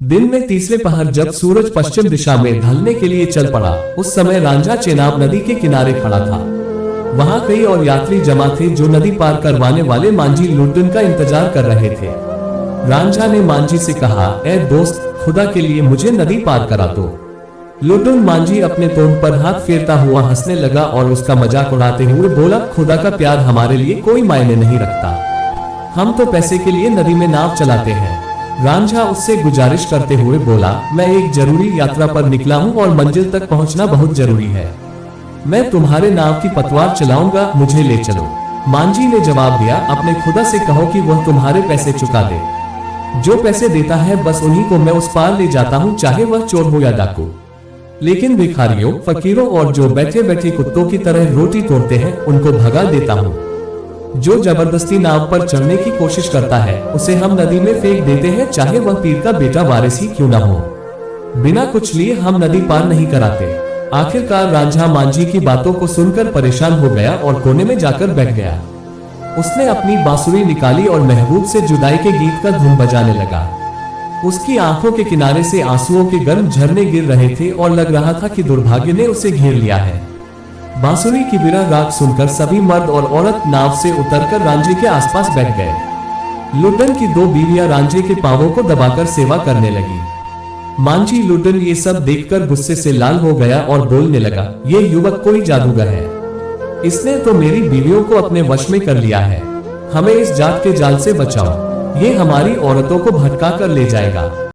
दिन में तीसरे पहर जब सूरज पश्चिम दिशा में ढलने के लिए चल पड़ा, उस समय रांझा चेनाब नदी के किनारे खड़ा था। वहां कई और यात्री जमा थे जो नदी पार करवाने वाले मांझी लुड्डन का इंतजार कर रहे थे। रांझा ने मांझी से कहा, ए दोस्त, खुदा के लिए मुझे नदी पार करा दो। लुड्डन मांझी अपने तोंद पर हाथ फेरता हुआ हंसने लगा और उसका मजाक उड़ाते हुए बोला, खुदा का प्यार हमारे लिए कोई मायने नहीं रखता। हम तो पैसे के लिए नदी में नाव चलाते हैं। रांझा उससे गुजारिश करते हुए बोला, मैं एक जरूरी यात्रा पर निकला हूँ और मंजिल तक पहुँचना बहुत जरूरी है। मैं तुम्हारे नाव की पतवार चलाऊंगा, मुझे ले चलो। मांझी ने जवाब दिया, अपने खुदा से कहो कि वह तुम्हारे पैसे चुका दे। जो पैसे देता है बस उन्हीं को मैं उस पार ले जाता हूँ, चाहे वह चोर हो या डाकू। लेकिन भिखारियों, फकीरों और जो बैठे बैठे कुत्तों की तरह रोटी तोड़ते हैं, उनको भगा देता हूँ। जो जबरदस्ती नाव पर चढ़ने की कोशिश करता है, उसे हम नदी में फेंक देते हैं, चाहे वह पीर का बेटा वारिस ही क्यों न हो। बिना कुछ लिए हम नदी पार नहीं कराते। आखिरकार रांझा मांझी की बातों को सुनकर परेशान हो गया और कोने में जाकर बैठ गया। उसने अपनी बांसुरी निकाली और महबूब से जुदाई के गीत का धुन बजाने लगा। उसकी आंखों के किनारे से आंसुओं के गर्म झरने गिर रहे थे और लग रहा था कि दुर्भाग्य ने उसे घेर लिया है। बांसुरी की विरह राग सुनकर सभी मर्द और औरत नाव से उतरकर रांझे के आसपास बैठ गए। लुड्डन की दो बीवियां रांझे के पांवों को दबाकर सेवा करने लगी। मांझी लुड्डन ये सब देखकर गुस्से से लाल हो गया और बोलने लगा, ये युवक कोई जादूगर है। इसने तो मेरी बीवियों को अपने वश में कर लिया है। हमें इस जात के जाल से बचाओ, ये हमारी औरतों को भटका कर ले जाएगा।